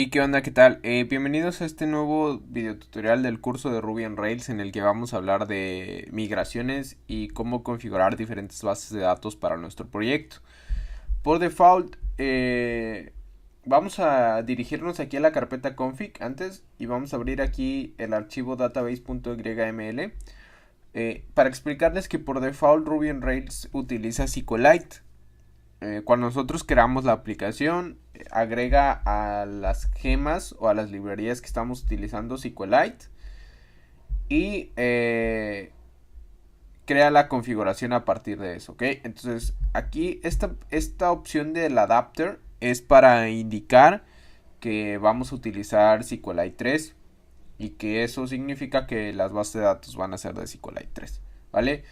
Hey, ¿qué onda? ¿Qué tal? Bienvenidos a este nuevo video tutorial del curso de Ruby on Rails en el que vamos a hablar de migraciones y cómo configurar diferentes bases de datos para nuestro proyecto. Por default, vamos a dirigirnos aquí a la carpeta config antes y vamos a abrir aquí el archivo database.yml para explicarles que por default Ruby on Rails utiliza SQLite. Cuando nosotros creamos la aplicación, agrega a las gemas o a las librerías que estamos utilizando SQLite y crea la configuración a partir de eso, ¿ok? Entonces aquí esta opción del adapter es para indicar que vamos a utilizar SQLite 3 y que eso significa que las bases de datos van a ser de SQLite 3, ¿vale?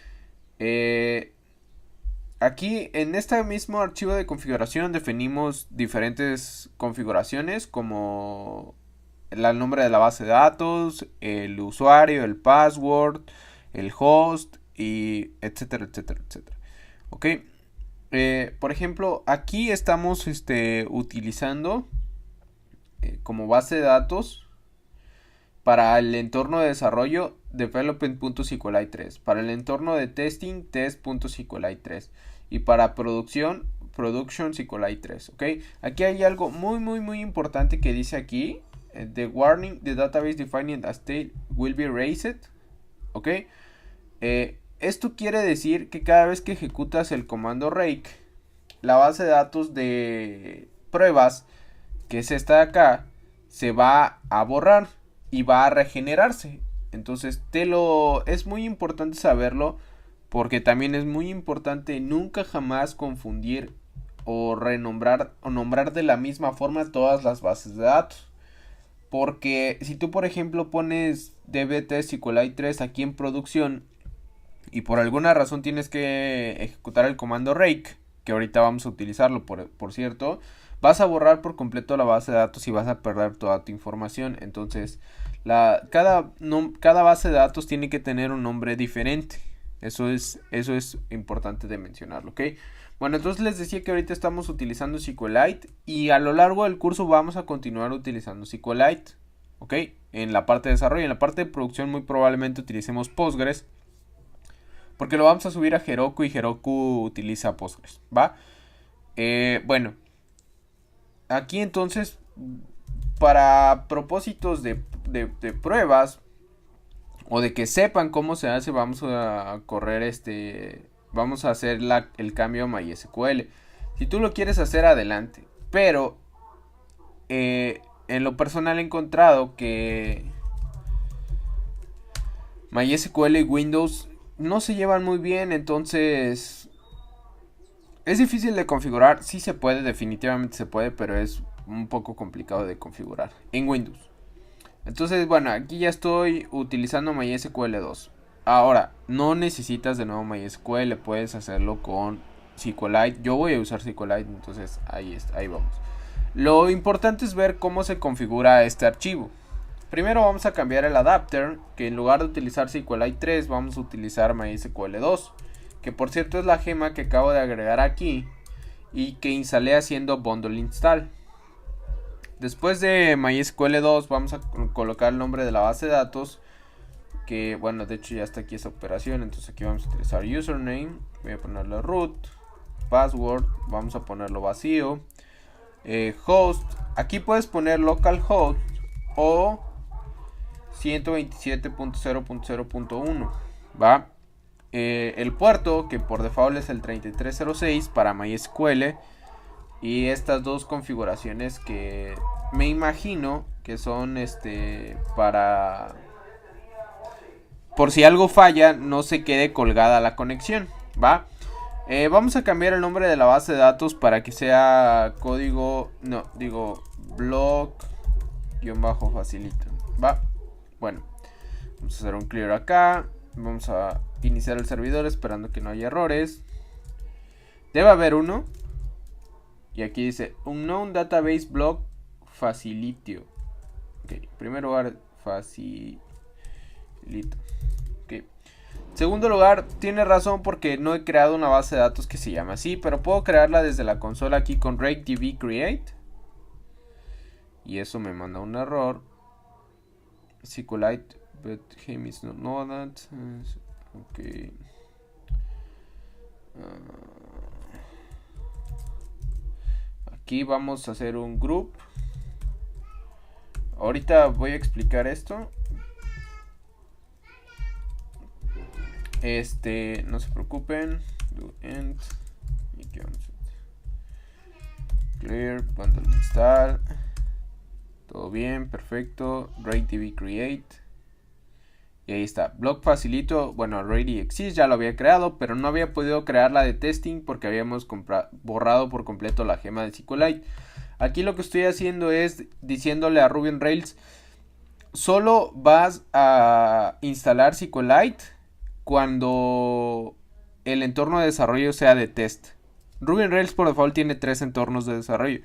Aquí en este mismo archivo de configuración definimos diferentes configuraciones como el nombre de la base de datos, el usuario, el password, el host y etcétera, etcétera, etcétera. Ok. Por ejemplo, aquí estamos utilizando como base de datos para el entorno de desarrollo development.sqlite 3, para el entorno de testing test.sqlite 3 y para producción production SQLite 3, ¿ok? Aquí hay algo muy importante que dice aquí, the warning, the database defining a state will be raised, ¿ok? Esto quiere decir que cada vez que ejecutas el comando rake, la base de datos de pruebas, que es esta de acá, se va a borrar y va a regenerarse. Entonces es muy importante saberlo, porque también es muy importante nunca jamás confundir o renombrar o nombrar de la misma forma todas las bases de datos. Porque si tú por ejemplo pones dbt SQLite 3 aquí en producción y por alguna razón tienes que ejecutar el comando rake, que ahorita vamos a utilizarlo por cierto, vas a borrar por completo la base de datos y vas a perder toda tu información. Entonces cada base de datos tiene que tener un nombre diferente. Eso es importante de mencionarlo, ¿ok? Bueno, entonces les decía que ahorita estamos utilizando SQLite y a lo largo del curso vamos a continuar utilizando SQLite, ¿ok? En la parte de desarrollo, en la parte de producción muy probablemente utilicemos Postgres, porque lo vamos a subir a Heroku y Heroku utiliza Postgres, ¿va? Bueno, aquí entonces, para propósitos de pruebas o de que sepan cómo se hace, vamos a correr vamos a hacer el cambio a MySQL. Si tú lo quieres hacer, adelante, pero en lo personal he encontrado que MySQL y Windows no se llevan muy bien, entonces es difícil de configurar. Sí se puede, definitivamente se puede, pero es un poco complicado de configurar en Windows. Entonces, bueno, aquí ya estoy utilizando MySQL 2. Ahora, no necesitas de nuevo MySQL, puedes hacerlo con SQLite. Yo voy a usar SQLite, entonces ahí vamos. Lo importante es ver cómo se configura este archivo. Primero vamos a cambiar el adapter, que en lugar de utilizar SQLite 3 vamos a utilizar MySQL 2, que por cierto es la gema que acabo de agregar aquí y que instalé haciendo bundle install. Después de MySQL 2 vamos a colocar el nombre de la base de datos, que bueno, de hecho ya está aquí esa operación. Entonces aquí vamos a utilizar username, voy a ponerle root, password, vamos a ponerlo vacío, host, aquí puedes poner localhost o 127.0.0.1, ¿va? El puerto, que por default es el 3306 para MySQL. Y estas dos configuraciones que me imagino que son para por si algo falla no se quede colgada la conexión, ¿va? Vamos a cambiar el nombre de la base de datos para que sea código, no, digo block-facilito, ¿va? Bueno, vamos a hacer un clear acá, vamos a iniciar el servidor esperando que no haya errores. Debe haber uno. Y aquí dice unknown database block facilitio. Ok, en primer lugar, facilito. Ok. Segundo lugar, tiene razón porque no he creado una base de datos que se llama así, pero puedo crearla desde la consola aquí con rakedb create. y eso me manda un error. SQLite, but him is not know that. Ok. Aquí vamos a hacer un group. Ahorita voy a explicar esto. No se preocupen. Do end. Y aquí vamos a clear, bundle install. Todo bien, perfecto. RaidDB create. Y ahí está. Block facilito. Bueno, already exist, ya lo había creado, pero no había podido crear la de testing porque habíamos borrado por completo la gema de SQLite. Aquí lo que estoy haciendo es diciéndole a Ruby on Rails, solo vas a instalar SQLite cuando el entorno de desarrollo sea de test. Ruby on Rails por default tiene 3 entornos de desarrollo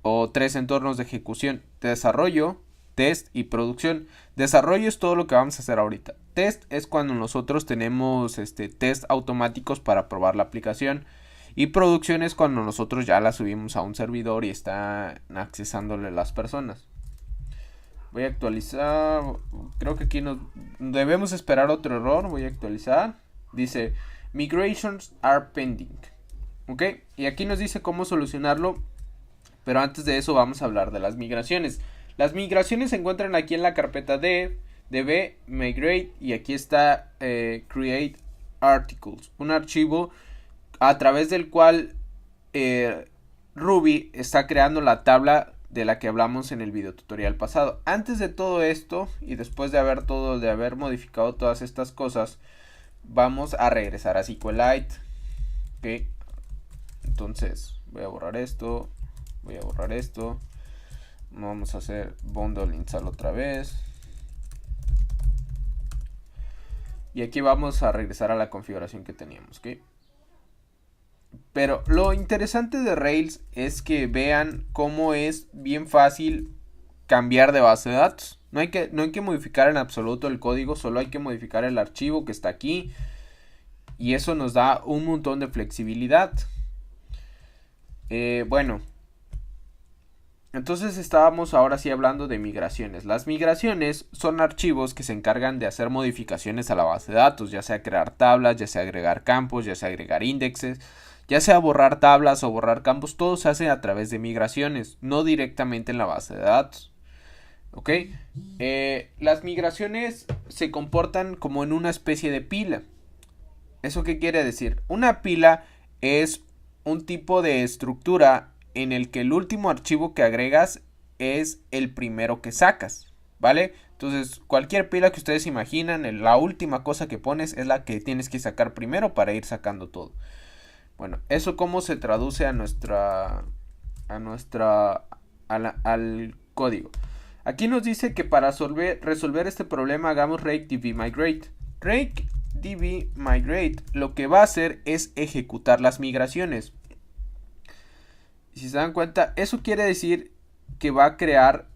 o 3 entornos de ejecución: desarrollo, test y producción. Desarrollo es todo lo que vamos a hacer ahorita. Test es cuando nosotros tenemos test automáticos para probar la aplicación. Y producción es cuando nosotros ya la subimos a un servidor y está accesándole las personas. Voy a actualizar. Creo que aquí debemos esperar otro error. Voy a actualizar. Dice migrations are pending. Ok. Y aquí nos dice cómo solucionarlo. Pero antes de eso vamos a hablar de las migraciones. Las migraciones se encuentran aquí en la carpeta dev, db, migrate. Y aquí está create articles. Un archivo a través del cual Ruby está creando la tabla de la que hablamos en el video tutorial pasado. Antes de todo esto y después de haber modificado todas estas cosas, vamos a regresar a SQLite. Okay. Entonces voy a borrar esto, vamos a hacer bundle install otra vez. Y aquí vamos a regresar a la configuración que teníamos, ¿ok? Pero lo interesante de Rails es que vean cómo es bien fácil cambiar de base de datos. No hay que modificar en absoluto el código, solo hay que modificar el archivo que está aquí. Y eso nos da un montón de flexibilidad. Bueno. Entonces estábamos ahora sí hablando de migraciones. Las migraciones son archivos que se encargan de hacer modificaciones a la base de datos. Ya sea crear tablas, ya sea agregar campos, ya sea agregar índices. Ya sea borrar tablas o borrar campos, todo se hace a través de migraciones, no directamente en la base de datos. ¿Ok? Las migraciones se comportan como en una especie de pila. ¿Eso qué quiere decir? Una pila es un tipo de estructura en el que el último archivo que agregas es el primero que sacas, ¿vale? Entonces, cualquier pila que ustedes imaginan, la última cosa que pones es la que tienes que sacar primero para ir sacando todo. Bueno, eso cómo se traduce al código. Aquí nos dice que para resolver este problema hagamos RaidDB migrate. RaidDB migrate lo que va a hacer es ejecutar las migraciones. Si se dan cuenta, eso quiere decir que va a crear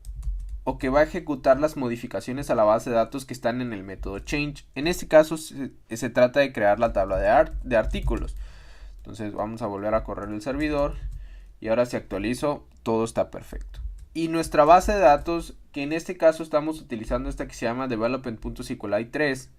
o que va a ejecutar las modificaciones a la base de datos que están en el método change. En este caso se trata de crear la tabla de artículos. Entonces vamos a volver a correr el servidor y ahora si actualizo todo está perfecto. Y nuestra base de datos, que en este caso estamos utilizando esta que se llama development.sqlite 3,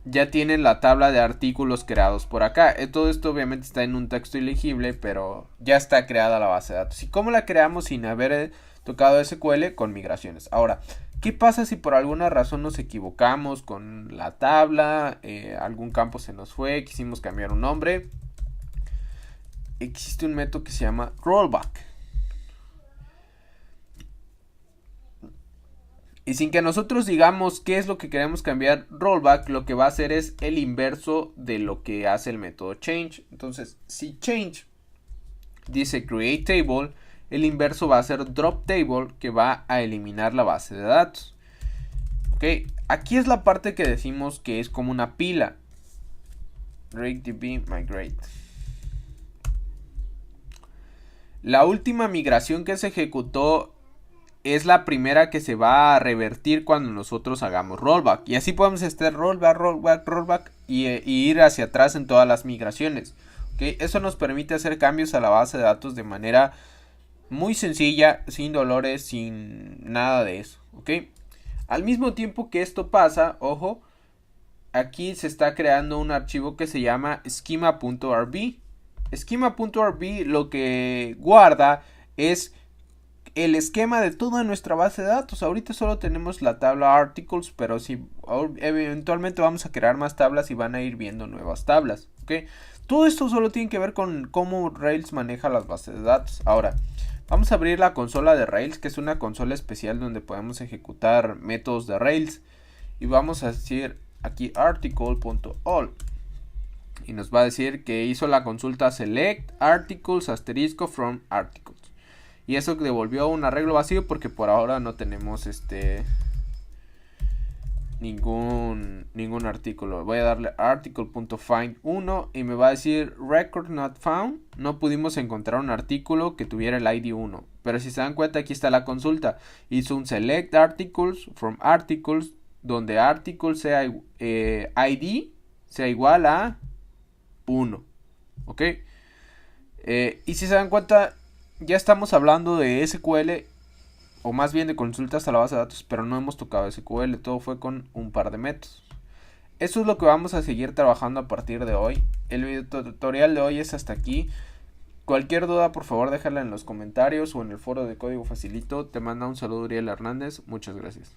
ya tienen la tabla de artículos creados por acá. Todo esto obviamente está en un texto ilegible, pero ya está creada la base de datos. ¿Y cómo la creamos sin haber tocado SQL? Con migraciones. Ahora, ¿qué pasa si por alguna razón nos equivocamos con la tabla? Algún campo se nos fue, quisimos cambiar un nombre. Existe un método que se llama rollback. Y sin que nosotros digamos qué es lo que queremos cambiar, rollback lo que va a hacer es el inverso de lo que hace el método change. Entonces, si change dice create table, el inverso va a ser drop table, que va a eliminar la base de datos. Ok, aquí es la parte que decimos que es como una pila. RaidDB migrate. La última migración que se ejecutó es la primera que se va a revertir cuando nosotros hagamos rollback. Y así podemos estar rollback y ir hacia atrás en todas las migraciones. ¿Ok? Eso nos permite hacer cambios a la base de datos de manera muy sencilla, sin dolores, sin nada de eso, ¿ok? Al mismo tiempo que esto pasa, ojo, aquí se está creando un archivo que se llama schema.rb. Schema.rb lo que guarda es el esquema de toda nuestra base de datos. Ahorita solo tenemos la tabla articles, pero si eventualmente vamos a crear más tablas y van a ir viendo nuevas tablas, ¿ok? Todo esto solo tiene que ver con cómo Rails maneja las bases de datos. Ahora, vamos a abrir la consola de Rails, que es una consola especial donde podemos ejecutar métodos de Rails. Y vamos a decir aquí article.all. Y nos va a decir que hizo la consulta select articles * from articles. Y eso devolvió un arreglo vacío porque por ahora no tenemos ningún artículo. Voy a darle article.find1 y me va a decir record not found. No pudimos encontrar un artículo que tuviera el ID 1. Pero si se dan cuenta, aquí está la consulta. Hizo un select articles from articles donde article sea ID sea igual a 1. ¿Ok? Y si se dan cuenta, ya estamos hablando de SQL, o más bien de consultas a la base de datos, pero no hemos tocado SQL, todo fue con un par de métodos. Eso es lo que vamos a seguir trabajando a partir de hoy. El video tutorial de hoy es hasta aquí. Cualquier duda, por favor, déjala en los comentarios o en el foro de Código Facilito. Te manda un saludo Uriel Hernández. Muchas gracias.